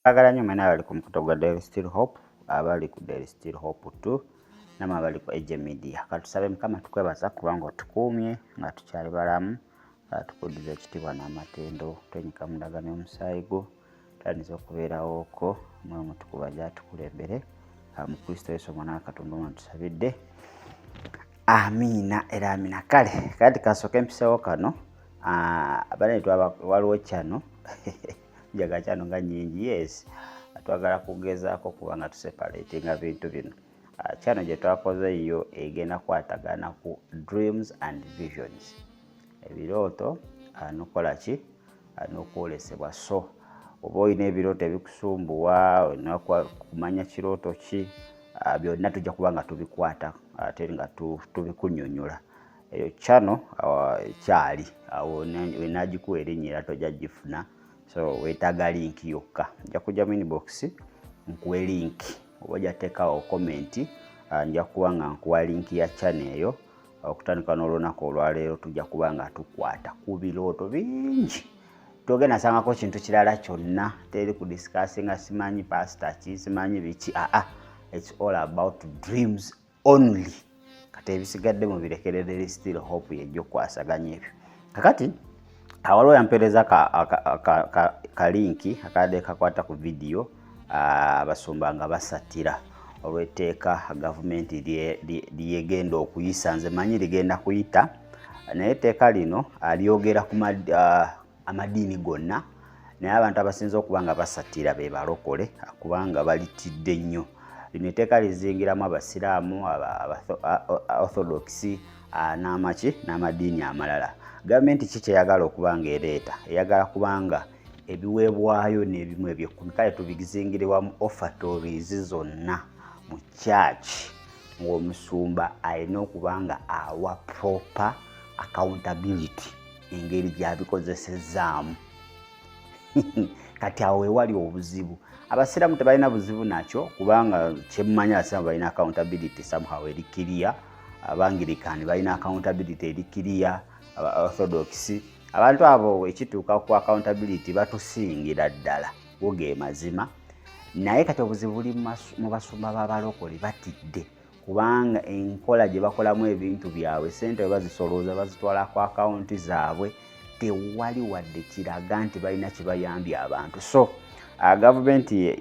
Agala nnyo mwena abali ku mukuto gwa Daily Still Hope, abali ku Daily Still Hope 2 namwe abali ku Age Media. Katusabe Mukama tukwebaza kubanga otukuumye nga tukyali balamu, tukuddiza ekitiibwa n'amatendo, twenyika mu ndagaano y'omusaayi gwo, tandise okubeerawo okwo mwe mutukuba gy'atukulembere mu Kristo Yesu omwana wa Katonda omwana tusabidde. Amiina era amiina. Kale kati kasooka empiseewo kano abanetwa waliwo kyano jaga kyano nga nnyingi, yes, twagala kugezaako kuba nga tuseparatinga bintu bino. Kyano gye twakoze yo egenda kwatagana ku dreams and visions, ebirooto n'okola ki n'okwolesebwa. So oba olina ebirooto ebikusumbuwa, olina kumanya kirooto ki, byonna tujja kuba nga tubikwata ate nga tubikunnyonnyola. Eyo kyano kyali awo wenagikuwa erinnya era tojja gifuna, so weetaaga linki yokka. Nja kujja mu inbox nkuwe linki, oba ojja teekawo komenti, nja kuba nga nkuwa linki ya channel eyo. Okutandika n'olunaku olwaleero tujja kuba nga tukwata ku birooto bingi, togenda sangako kintu kirala kyonna, teri ku discussinga simanyi pastor ki simanyi biki, it's all about dreams only. Kati ebisigadde mu birekerere Still Hope yejja okwasaganya ebyo. Kakati awaliwo yampeereza ka linki akadde kakwata ku video abasumba nga basatira olw'etteeka gavumenti lyegenda okuyisa. Nze manyi ligenda kuyita, naye etteeka lino lyogera ku amadiini gonna, naye abantu abasinza okuba nga basatira be balokole kubanga balitidde nnyo. Lino etteeka lizingiramu abasiraamu, orthodox n'amadiini amalala. Gavumenti ki kyeyagala okuba nga ereeta? Eyagala kubanga ebiweebwayo n'ebimu eby'ekkumi kale tubizingirwamu offertories zonna mu church, ng'omusumba alina okuba nga awa proper accountability engeri gy'abikozesezaamu. Kati awo wewali obuzibu. Abasiraamu tebalina buzibu nakyo kubanga kyemumanya abasiraamu balina accountability somehow eri clear, Abangirikani balina accountability eri clear, Orthodox abantu abo ekituuka ku accountability batusingira ddala, woge mazima. Naye kati obuzibu buli mu basumba b'abalokole batidde kubanga enkola gye bakolamu ebintu byabwe, sente bwe bazisolooza bazitwala ku akawunti zaabwe, tewali wadde kiraga nti balina kye bayambye abantu. So gavumenti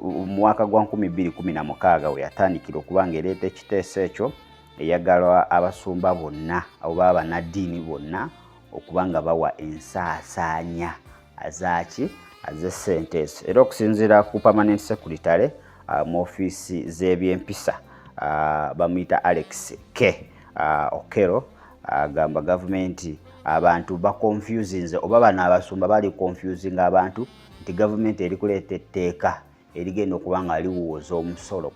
mu mwaka gwa 2016 we yatandikira okubanga ereeta ekiteeso ekyo, eyagala abasumba bonna oba abanaddiini bonna okuba nga bawa ensaasaanya az'essente ezo. Era okusinziira ku permanent secretary mu ofiisi z'ebyempisa bamuyita Alex K. Okero, agamba gavumenti abantu bakonfusinze oba bano abasumba bali confusing abantu nti gavumenti eri kuleeta etteeka erigenda okuba nga liwooza omusolo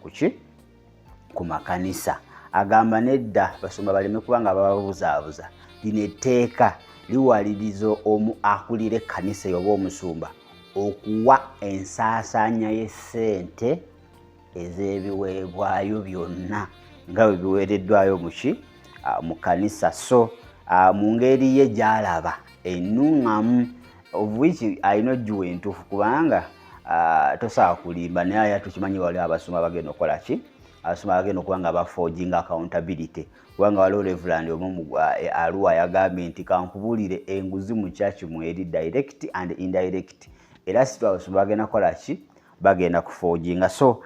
ku makanisa. Agamba nedda basumba baleme kuba nga bababuzaabuza, lino etteeka liwaliriza omu akulira ekkanisa oba omusumba okuwa ensaasaanya y'essente ez'ebiweebwayo byonna nga bwe biweereddwayo mu kanisa. So mu ngeri ye gy'alaba ennuŋŋamu, of which alina ojjuwa entuufu kubanga tosobola kulimba, naye tukimanyi wali abasumba bagenda okukola ki? Abasumba bagenda okuba nga baforginga accountability, kubanga waliwo Reverend omu Arua yagambye nti kankubuulire enguzi mu church mweri direct and indirect, era si abasumba bagenda kukola ki? Bagenda kuforginga. So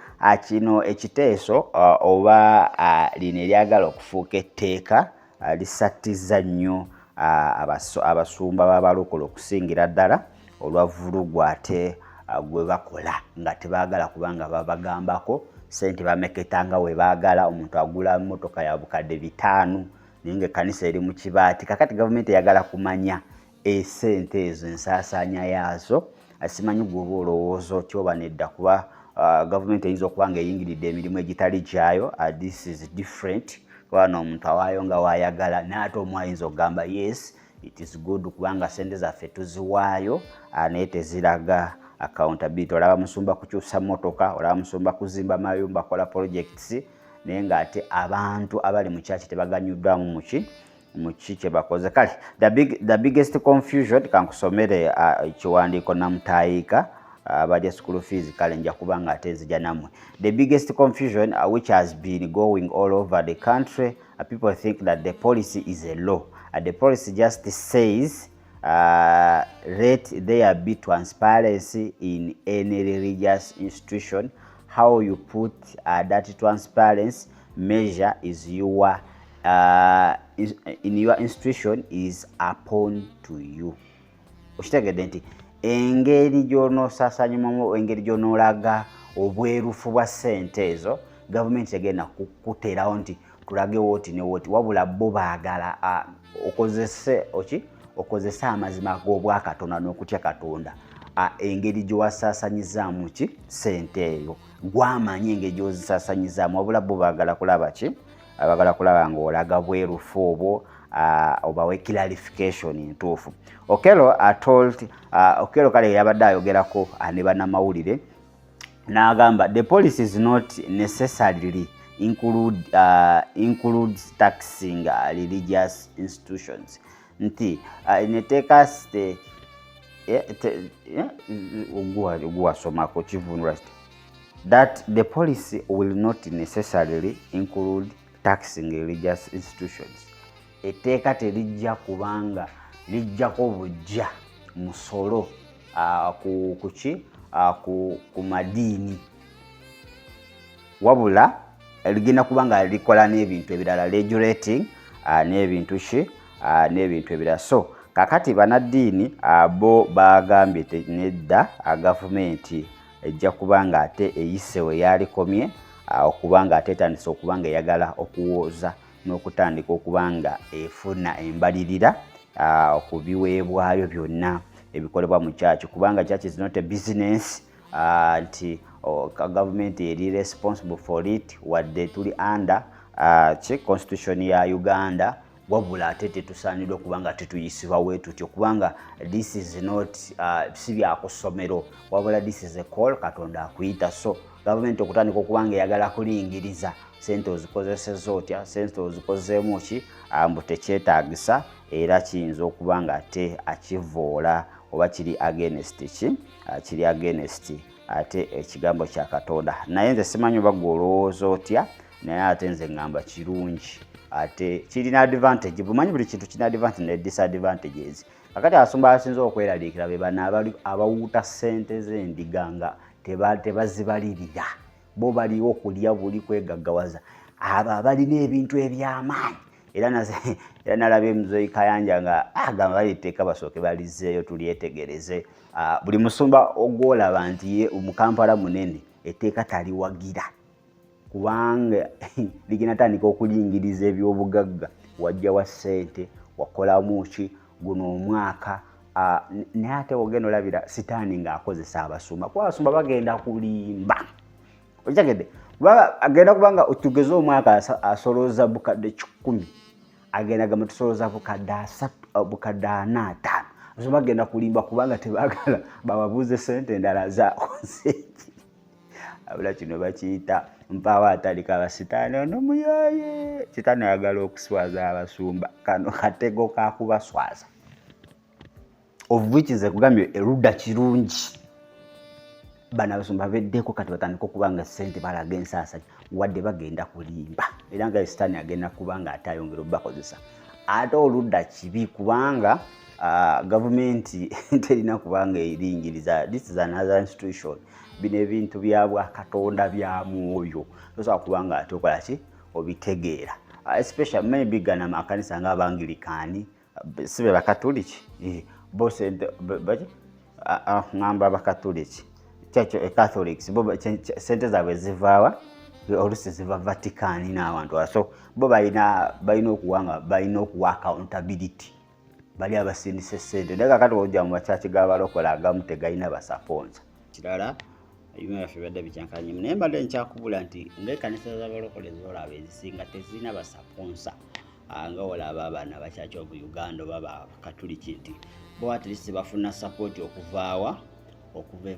kino ekiteeso oba lino eryagala okufuuka etteeka lisattiza nnyo abasumba b'abalokole okusingira ddala olwavulugu ate gwe bakola nga tebaagala kubanga babagambako sente bameketanga we baagala. Omuntu agula mmotoka ya bukadde 5 naye ng'ekkanisa eri mu kibaati. Kakati gavumenti eyagala kumanya esente ezo ensaasaanya yaazo. Asimanyi gwe olowooza otya oba nedda, kuba gavumenti eyinza okuba nga eyingiridde emirimu egitali gyayo. This is different. Kubanga omuntu awaayo nga waayagala, n'ate omu ayinza okugamba yes it is good kubanga sente zaffe tuziwaayo, naye teziraga accountability. Olaba musumba kukyusa motoka, olaba musumba kuzimba mayumba, kola projects, naye ng'ate abantu abali mu kyaki tebaganyuddwamu mu ki kye bakoze. Kale the biggest confusion kankusomere ekiwandiiko namutayiika abalya school fees kale nja kuba nga ate nzija nammwe. The biggest confusion which has been going all over the country, people think that the policy is a law. The policy just says let there be transparency in any religious institution. How you put that transparency measure is your in your institution is upon to you. Okitegedde nti engeri gy'onoosaasaanyumamu, engeri gy'onoolaga obwerufu bwa ssente ezo, gavumenti tegenda kukuteerawo nti tulage wooti ne wooti, wabula bo baagala okozese amazima g'obwakatonda n'okutya Katonda, engeri gy'owasaasanyizaamu ki ssente eyo, gwamanye engeri gy'ozisaasanyizaamu, wabula bo baagala kulaba ki, abagala kulaba ng'olaga bwerufu obwo, obawe clarification ntuufu. Okello Okello kale yabadde ayogerako ne bannamawulire n'agamba the policy is not necessarily includes taxing religious institutions. Nti neteeka site ogwasomako kivunula that the policy will not necessarily include taxing religious institutions. Etteeka terijja kubanga lijjako bujja musolo ku madiini, wabula ligenda kubanga likola n'ebintu ebirala, regulating n'ebintu n'ebintu ebirala. So kakati bannaddiini bo bagambye nedda gavumenti ejja kubanga ate eyise we yalikomye, okubanga ate etandise okubanga eyagala okuwooza n'okutandika okubanga efuna embalirira ku biweebwayo byonna ebikolebwa mu church, kubanga church is not a business, nti government eri responsible for it, wadde tuli under constitution ya Uganda, wabula ate tetusaanidwa kubanga tetuyisibwa weetutyo, kubanga this is not si bya kusomero, wabula this is a call Katonda akuyita. So government okutandika okubanga eyagala kulingiriza sente ozikozesezza otya, sente ozikozeemu ki, mbu tekyetaagisa era kiyinza okubanga ate akivoola oba kiri against ki, kiri against ate ekigambo kya Katonda. Naye nze simanyi oba gwe olowooza otya, naye ate nze ngamba kirungi, ate kirina advantage. Bumanyi buli kintu kirina advantage ne disadvantages. Kakati abasumba abasinze okweraliikira be bano abawuuta ssente z'endiga nga tebazibalirira, bo baliwo okulya buli kwegaggawaza, abo abalina ebintu eby'amaanyi. Era nalabye Muzeeyi Kayanja nga agamba baliteeka basooke balizeeyo tulyetegereze. Buli musumba ogwolaba nti ye mu Kampala munene etteeka taliwagira, kubanga ligenda tandika okulingiriza eby'obugagga, wajja wa ssente, wakolamu ki guno omwaka, naye ate ogenda olabira sitaani ng'akozesa abasumba, kuba abasumba bagenda kulimba. Okitegedde? Agenda kubanga otugeze omwaka asolooza bukadde 10, agenda gamba tusoloza bukadde 4-5. Abasumba bagenda kulimba kubanga tebaagala bababuuze ssente endala zaakoze. Abula kino bakiyita mpaawo atandika abasitaani ono muyaaye. Sitaani ayagala okuswaza abasumba, kano katego kakubaswaza. Of which nze kugambye erudda kirungi. Bano abasumba beddeko kati batandika okubanga ssente balaga ensaasaanya, wadde bagenda kulimba. Era nga sitaani agenda kubanga ate ayongera obubakozesa. Ate oludda kibi kubanga gavumenti terina kubanga eringiriza. This is another institution. Bino ebintu bya Bwakatonda bya mwoyo. Tosobola kubanga ate okola ki obitegeera. Especially maybe gana amakanisa ng'Abangirikaani, si be Bakatoliki. Bo sente ngamba Bakatoliki. Church Catholics, bo sente zaabwe zivaawa, oluusi ziva Vatican n'abantu. So bo balina okuwanga, balina okuwa accountability. Bali abasindise ssente. Naye kakati ojja mu makyaki g'abalokola agamu tegalina basaponsa. Kirala ebimwe byaffe bidde bikyankanye. Naye mbadde nkyakubula nti ng'ekkanisa z'abalokole z'olaba ezisinga tezirina basaponsa. Nga olaba abaana bakyaki mu Uganda oba Bakatoliki nti bo at least bafuna support okuva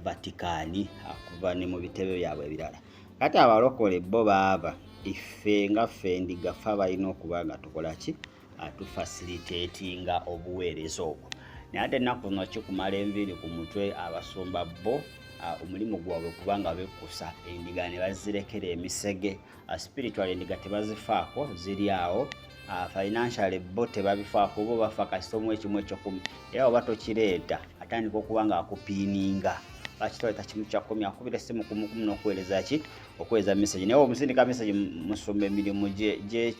Vatican, okuva ne mu bitebe byabwe ebirala. Kati abalokole bo baaba ife nga ffe ndigafa balina okuba nga tukola ki, tufacilitatinga obuweereza obwo. Naye ate ennaku zino kikumala enviiri ku mutwe, abasumba bo omulimu gwabwe kubanga bekusa endiga ne bazirekera emisege. Spiritual endiga tebazifaako, ziri awo. Financially bo tebabifaako, bo bafa kasomo ekimu ekyokumi. Era oba tokireeta atandika okuba nga akupiininga. Bakitoleta kimu kya 10 akubira essimu kumukumu n'okuweereza okuweereza message. Naye omusindika message musumba emirimu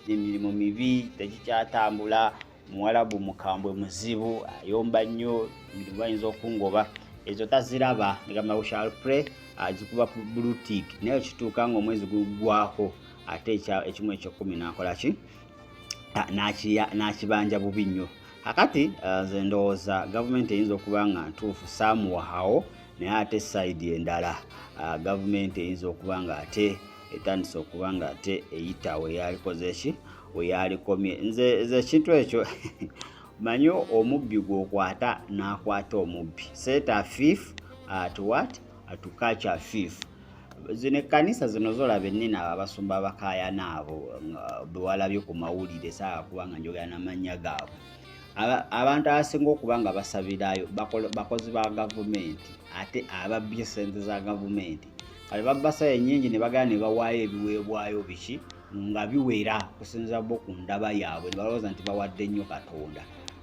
emirimu mibi tegikyatambula. Muwalabu mukambwe muzibu, ayomba nnyo, emirimu bayinza okungoba. Ezo taziraba ngamba we shall pray zikuba blue tick. Naye kituuka nga omwezi gugwako ate ekimu ekyokumi n'akola ki n'akibanja bubi nnyo. Kakati nze ndowooza gavumenti eyinza okuba nga ntuufu saamuwahawo, naye ate side endala gavumenti eyinza okuba nga ate etandise okuba nga ate eyita weyalikoze ki weyalikomye. Nze ekintu ekyo manyi omubbi gw'okwata n'akwata omubbi. Set a thief to catch a thief. Zino ekkanisa zino zolaba ennene abasumba abakaayana abo bewalabye ku mawulire saa kubanga njogera n'amannya gaabwe. Abantu abasinga okuba nga basabirayo bakozi ba gavumenti ate ababbye ssente za gavumenti. Kale babbasa ennyingi ne bagala ne bawaayo ebiweebwayo biki nga biwera kusinza bo ku ndaba yaabwe, ne balowooza nti bawadde nnyo Katonda.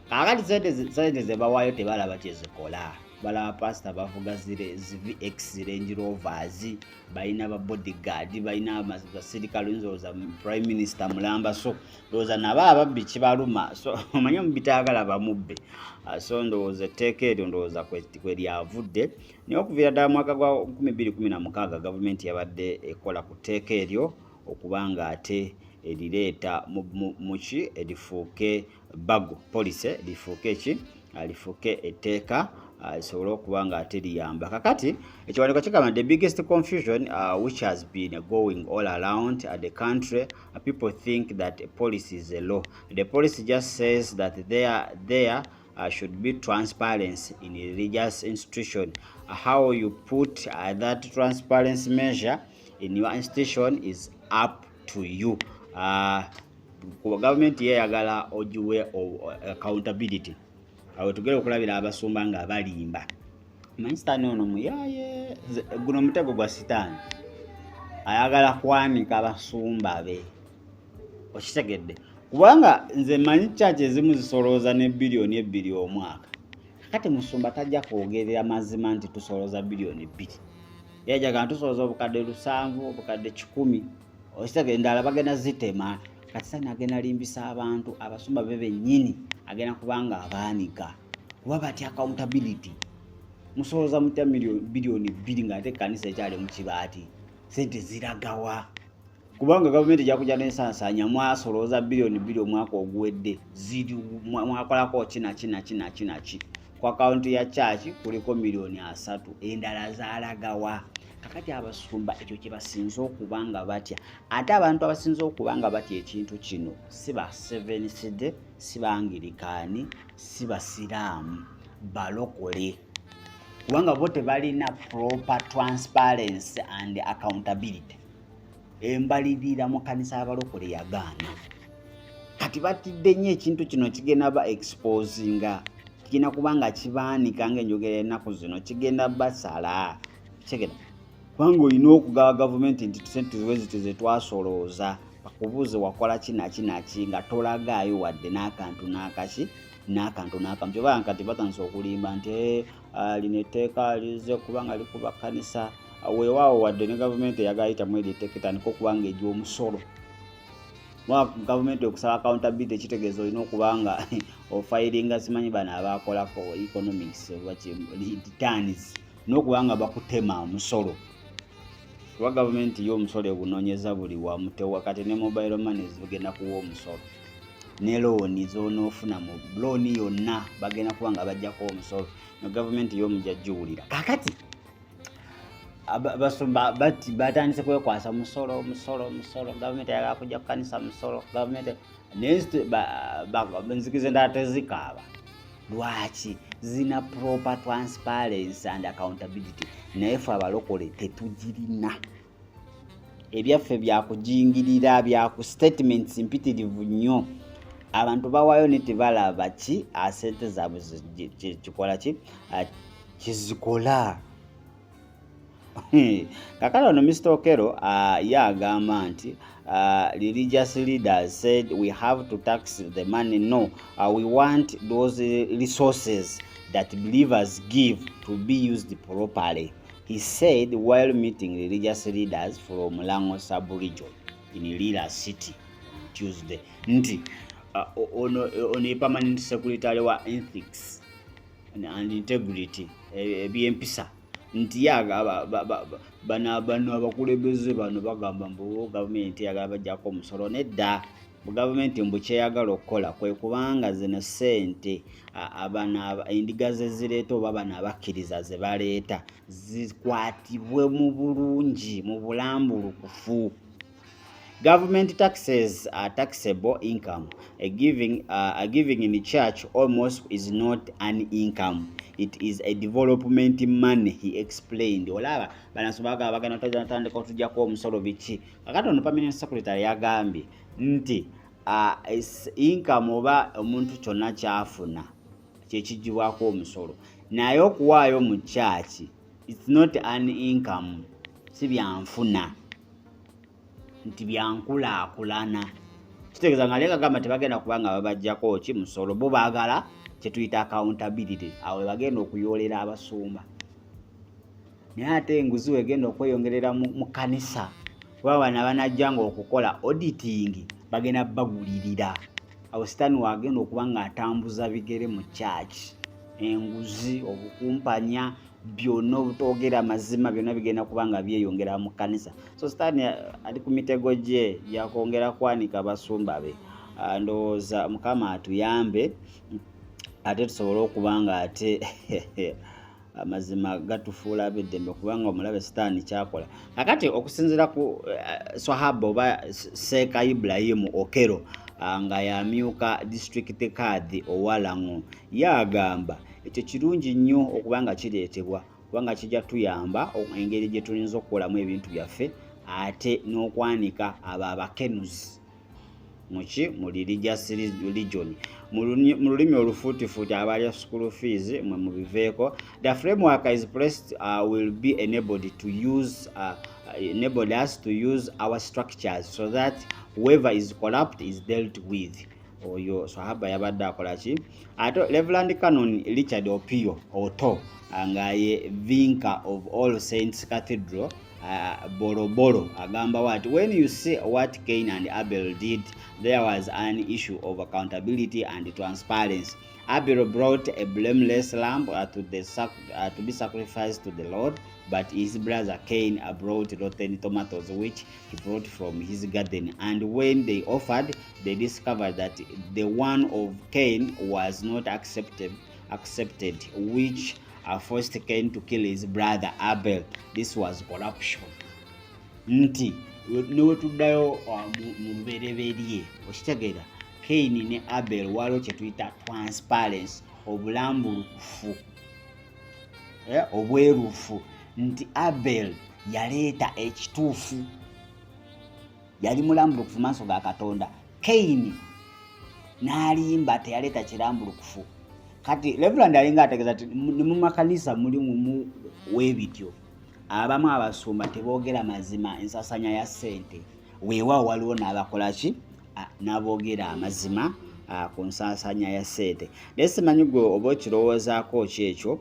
Kaakati ssente ze bawaayo tebalaba kye zikola. Balaba pasita bavuga VX Range Rovers, balina ba bodyguard, balina basirikale, nzooza Prime Minister mulamba, so ndowooza nabo ababbi kibaluma. So omanyi omubbi tayagala bamubbe. So ndowooza etteeka eryo ndowooza kwe lyavudde. Naye okuviira ddala mwaka gwa 2016 gavumenti yabadde ekola ku tteeka eryo okuba nga ate erireeta muki erifuuke bago policy lifuuke ki lifuuke etteeka lisobole okuba nga ate liyamba. Kakati ekiwandiiko kigamba the biggest confusion which has been going all around the country, people think that a policy is a law. The policy just says that there should be transparency in a religious institution. How you put that transparency measure in your institution is up to you. Government yeyagala ogiwe accountability. Awo tugere okulabira abasumba nga balimba. Sitaani ono muyaye, guno mutego gwa sitaani. Ayagala kwanika abasumba be. Okitegedde? Kubanga nze manyi church ezimu zisolooza ne biliyoni 2 omwaka. Kati musumba tajja kwogerera mazima nti tusolooza biliyoni 2. Yajaga ntusolooza obukadde 7, obukadde 10. Okitegedde ndala bagenda zitema. Kati sani agenda limbisa abantu abasumba be bennyini agenda kubanga abaanika. Kuba batya accountability. Musolooza mutya biliyoni 2 ng'ate ekkanisa ekyali mu kibaati. Sente ziragawa. Kubanga gavumenti ejja n'ensansanya mwasolooza biliyoni 2 omwaka oguwedde. Ziri mwakolako ki. Ku akaunti ya church kuliko miliyoni 3 endala zaalagawa. Kakati abasumba ekyo kye basinza okuba nga batya. Ate abantu abasinza okuba nga batya ekintu kino si ba Seventh Day, si Bangirikaani, si Basiraamu, balokole. Kubanga bo tebalina proper transparency and accountability. Embalirira mu kanisa abalokole yagaana. Kati batidde nnyo ekintu kino kigenda ba exposinga. Kigenda kubanga kibaanika ng'enjogera ennaku zino kigenda basala. Kigenda kubanga olina okugawa gavumenti nti tusente ziti ze twasolooza bakubuuze wakola kinaki nga tolagaayo wadde n'akantu n'akamu. Kyobanga kati batandise okulimba nti lino etteeka lize kubanga likuba kkanisa. Weewaawo wadde ne gavumenti eyagayitamu eryo etteeka etandika okuba nga egy'omusolo. Gavumenti okusaba accountability ekitegeeza olina okuba nga ofayiringa simanyi bano abaakolako economics returns n'okuba nga bakutema omusolo. Kuba gavumenti y'omusolo ebunoonyeza buli wamu tewakati ne mobile money zigenda kuwa omusolo. Ne looni z'onoofuna mu looni yonna bagenda kuba nga bajjako omusolo. Ne gavumenti y'omujajjuwulira. Kakati basumba batandise kwekwasa musolo. Gavumenti ayagala kujja ku kanisa musolo. Gavumenti nzikize endala tezikaaba. Lwaki? Zina proper transparency and accountability. Naye ffe abalokole tetugirina. Ebyaffe byakujingirira byaku statements mpitirivu nnyo. Abantu bawaayo ne tebalaba ki asente zaabwe kikola ki kizikola. kakala no Mr. Okero yagamba nti religious leaders said we have to tax the money. No, we want those resources that believers give to be used properly, he said while meeting religious leaders from Mulango sub-region in Lira City Tuesday. Nti ono permanent secretary wa ethics and integrity BMPSA nti yaga bana abakulembeze bano bagamba mbu gavumenti yagala bajjako omusolo nedda gavumenti mbu kyeyagala okukola kwe kubanga zino ssente abana endiga ze zireeta oba bano abakkiriza ze baleeta zikwatibwe mu bulungi mu bulambulukufu. Government taxes are taxable income. A giving in the church almost is not an income. It is a development money, he explained. Olaba banasobaga bagana tandika otujjako omusolo biki. Kakati ono permanent secretary yagambye nti income oba omuntu kyonna kyafuna kyekigibwako omusolo naye okuwaayo mu church it's not an income, si byanfuna nti byankulaakulana. Kitegeeza nga leka gamba tebagenda kubanga babajjako ki musolo bo baagala kyetuyita accountability awo bagenda okuyoolera abasumba. Naye ate enguzi wegenda okweyongerera mu kanisa kuba bana banajjanga okukola auditing bagenda bagulirira awo sitaani wagenda okuba nga atambuza bigere mu church. Enguzi obukumpanya byonna obutogera mazima byonna bigenda kubanga byeyongera mu kanisa. So sitaani ali ku mitego gye yakwongera kwanika abasumba be. Ndowooza Mukama atuyambe ate tusobole okubanga ate amazima gatufuula abeddembe kubanga omulabe sitaani kyakola. Kakati okusinziira ku Swahaba oba Seeka Ibrahim Okero nga yamyuka district card owalango yagamba ekyo kirungi nnyo okubanga kireetebwa kubanga kijja tuyamba engeri gye tulinza okukolamu ebintu byaffe ate n'okwanika abo abakenuzi mu religious religion mu lulimi olufuutifuuti abalya school fees mwe mubiveeko. The framework is placed will be enabled us to use our structures so that whoever is corrupt is dealt with. Oyo Swahaba yabadde akola ki ate Reverend Canon Richard Opio Oto nga ye Vinca of All Saints Cathedral Boroboro agamba what when you see what Cain and Abel did, there was an issue of accountability and transparency. Abel brought a blameless lamb to be sacrificed to the Lord, but his brother Cain brought rotten tomatoes which he brought from his garden. And when they offered, they discovered that the one of Cain was not accepted, which forced Cain to kill his brother Abel. This was corruption. Nti niwe tuddayo mu lubereberye okitegeera Cain ne Abel waliwo kye tuyita transparency obulambulukufu obwerufu nti Abel yaleeta ekituufu yali mulambulukufu maaso ga Katonda. Cain n'alimba teyaleeta kirambulukufu. Kati Reverend alinga ategeeza ati mu makanisa mulimu webityo abamu abasumba teboogera mazima ensasanya ya ssente weewaawo waliwo n'abakola ki n'aboogera amazima ku nsasanya ya ssente. Naye simanyi gwe oba okirowoozaako ki ekyo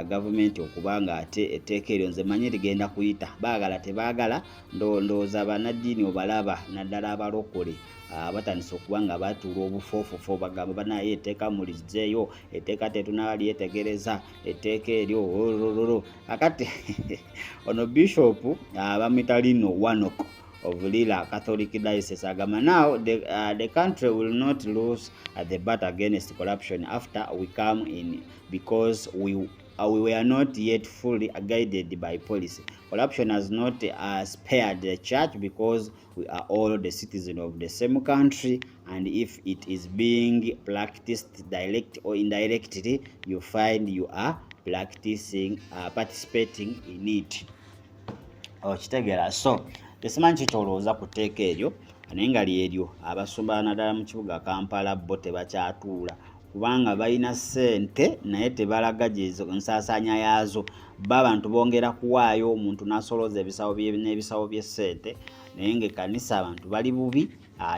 gavumenti okubanga ate etteeka eryo nze manyi ligenda kuyita baagala tebaagala ndowooza bannaddiini obalaba naddala abalokole batandise okuba nga batuula obufoofofo bagamba banaye etteeka mulizeeyo etteeka tetunaba lyetegereza etteeka eryo akati ono Bishop bamwita Lino Wanok of Lira Catholic Diocese agamba now the country will not lose the battle against corruption after we come in because we were not yet fully guided by policy. Corruption has not spared the church because we are all the citizens of the same country, and if it is being practiced direct or indirectly, you find you are participating in it. Kitegeera so tesimanyi kikyolowooza ku tteeka eryo naye nga lyeryo abasumba naddala mu kibuga Kampala bo tebakyatuula kubanga balina ssente naye tebalaga nsaasaanya yaazo. Abantu bongera kuwaayo, omuntu n'asolooza n'ebisawo by'essente, naye ng'ekkanisa abantu bali bubi.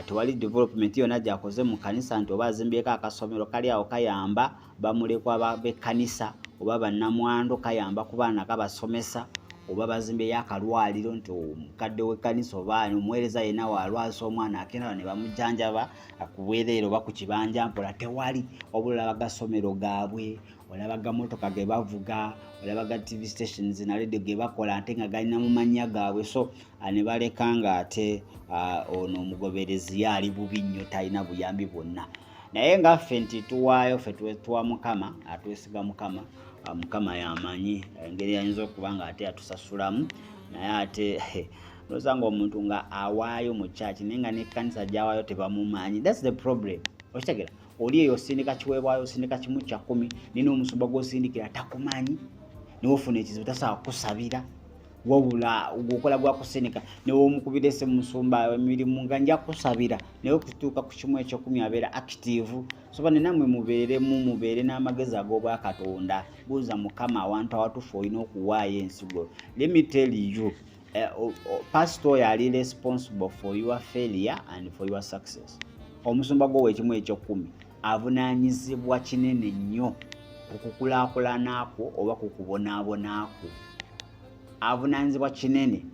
Tewali development yonna gyakoze mu kkanisa nti oba azimbyeko akasomero kali awo kayamba bamulekwa b'ekkanisa, oba bannamwandu kayamba ku baana kabasomesa, oba bazimbyeyo akalwaliro nti omukadde w'ekkanisa oba omuweereza yenna waalwasa omwana akenda ne bamujjanjaba ku bwereere oba ku kibanja mpola. Tewali, obula bagasomero gaabwe, olabaga motoka ge bavuga, olabaga TV stations na radio ge bakola ate nga galina mu mannya gaabwe. So ne baleka nga ate ono omugoberezi yaali bubi nnyo, talina buyambi bwonna. Naye ngaffe nti tuwaayo, ffe tuwa Mukama, atwesiga Mukama. Mukama yamanyi engeri ayinza okuba nga ate atusasulamu, naye ate nosanga omuntu nga awaayo mu church naye nga n'ekkanisa gy'awaayo tebamumanyi. That's the problem. Okitegera, oli eyo osindika kiweebwayo, osindika kimu kya 10, nina omusumba gw'osindikira takumanyi, niwe ofuna ekizibu tasobola kusabira, wabula gwokola gwa kusindika niwe omukubira essimu musumba emirimu nga nja kusabira, naye okutuuka ku kimu ekyo10 abeera active. So nammwe mubeere n'amagezi ag'Obwakatonda. Buuza Mukama awantu awatuufu olina okuwaayo ensigo. Let me tell you, pastor yali responsible for your failure and for your success. Omusumba gwo w'ekimu ekyo10 avunaanyizibwa kinene nnyo okukulaakulana kwo oba kukubonaabonaako. Avunaanyizibwa kinene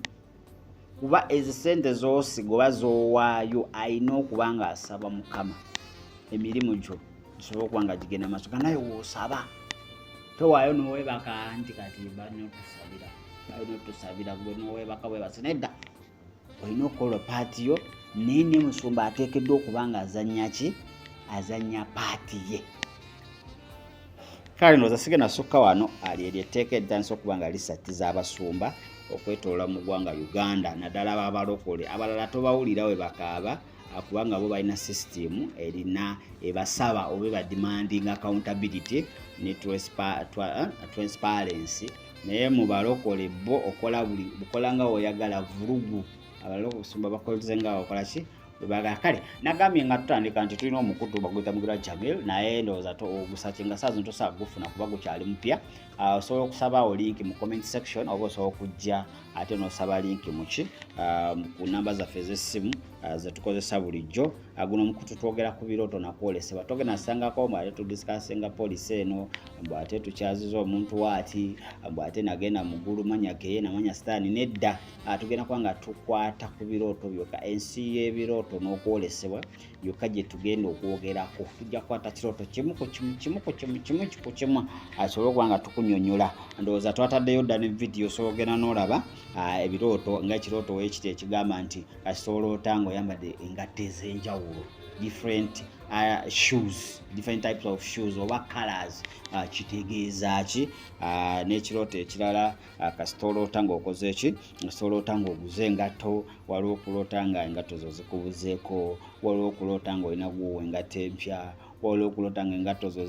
kuba ezisente z'osiga oba z'owaayo alina okuba nga asaba Mukama emirimu gyo gisobola okuba nga gigenda maaso. Naye w'osaba towaayo n'oweebaka nti kati balina gwe n'oweebaka bwebasi. Nedda, olina okukola paati yo, naye ne musumba ateekeddwa okuba nga azannya paati ye. Kale ndowooza sigenda sukka wano, ali etteeka eddanisa okuba nga lisattiza abasumba okwetoola mu ggwanga Uganda, naddala b'abalokole. Abalala tobawulira we bakaaba kubanga bo balina system erina ebasaba oba bademanding accountability ne transparency. Naye mu balokole bo bukola nga oyagala vulugu. Abalokole obusumba bakoleze nga okola ki bwe kale. Nagambye nga tutandika nti tulina omukutu bagwita Mugira Jamil, naye ndowooza ogusakinga saa zino tosobola kugufuna kuba gukyali mupya. Osobola okusaba link mu comment section oba osobola okujja ate n'osaba link ku namba zaffe ez'essimu ze tukozesa bulijjo. Guno omukutu twogera ku birooto nakwolesebwa. Togenda nasangako ate tudisikasinga poliisi eno, ate tukyaziza omuntu waati, ate nagenda muggulu manya geye namanya sitaani. Nedda, tugenda kuba nga tukwata ku birooto byokka. Ensi y'ebirooto n'okwolesebwa yokka gye tugenda okwogerako. Tujja kukwata kirooto kimu ku kimu asobole okuba nga tukunyonnyola. Ndowooza twataddeyo dda ne video so ogenda n'olaba ebirooto ng'ekirooto weekiti ekigamba nti asobola otanga oyambadde engatto ez'enjawulo, different shoes, different types of shoes oba colors. Kitegeeza ki? N'ekirooto ekirala kasitola otanga okoze ki? Kasitola otanga oguze engatto, waliwo okulota nga engatto zo zikubuzeeko, waliwo okulota nga olina gwowa engatto empya, waliwo okulota nga engatto zo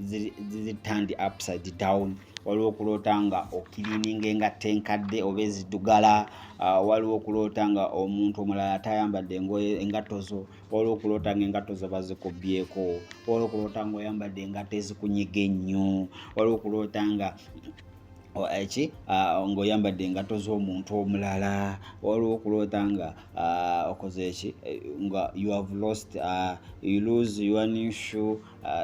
ziri turned upside down, waliwo okulota nga okirininga engatto enkadde oba eziddugala, waliwo okulota nga omuntu omulala tayambadde engatto zo, waliwo okulota nga engatto zo bazikubyeko, waliwo okulota nga oyambadde engatto ezikunyiga ennyo, waliwo okulota nga ng'oyambadde engatto z'omuntu omulala, waliwo okulota nga okoze ki nga you have lost you lose your new shoe.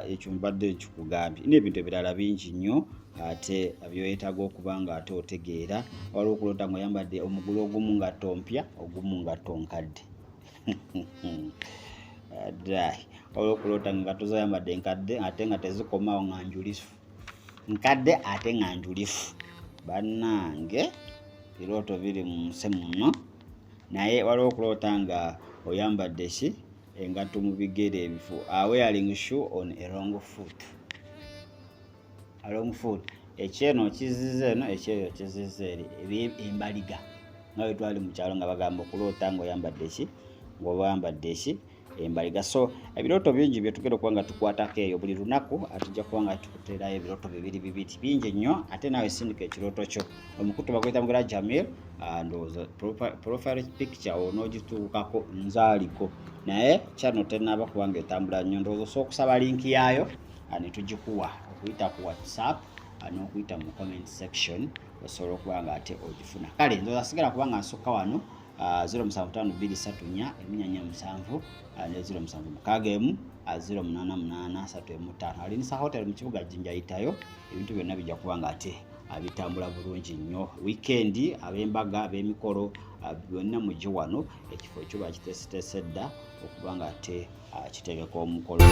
Ekyo mbadde nkikugambye. N'ebintu ebirala bingi nnyo ate byetaaga okuba nga ate otegeera. Waliwo okulota ng'oyambadde omugulu ogumu ngatto mpya, ogumu ngatto nkadde. Waliwo okulota nga engatto z'oyambadde nkadde ate nga tezikomawo nga njulifu, nkadde ate nga njulifu. Bannange, birooto biri mu nsi muno. Naye waliwo okulota nga oyambadde ki engatto mu bigere ebifu, wearing shoe on a wrong foot. Ekyeno okizize eno, ekyeyo okizize eri embaliga. Nga bwe twali mu kyalo nga bagamba okulota ng'oyambadde ki ng'oyambadde ki embaliga. So ebirooto bingi bye tugenda okuba nga tukwatako eyo buli lunaku. Tujja kuba nga tukuteerayo ebirooto bibiri bingi nnyo, ate naawe sindika ekirooto kyo. Omukutu bagwita Mugira Jamil, ndowooza profile picture onogituukako nzaaliko naye channel tenaba kubanga etambula nnyo ndowooza osobola link yaayo ne tugikuwa okuyita ku WhatsApp n'okuyita mu comment section osobola okuba nga ate ogifuna. Kale ndowooza sigala kubanga nsukka wano 075234 1447 ne 0761 088 Alinisa Hotel mu kibuga Jinjayitayo. Ebintu byonna bijja kuba nga ate bitambula bulungi nnyo. Weekend ab'embaga ab'emikolo byonna mujje wano ekifo ekyo bakiteeseteese dda okuba nga ate kiteekeko omukolo.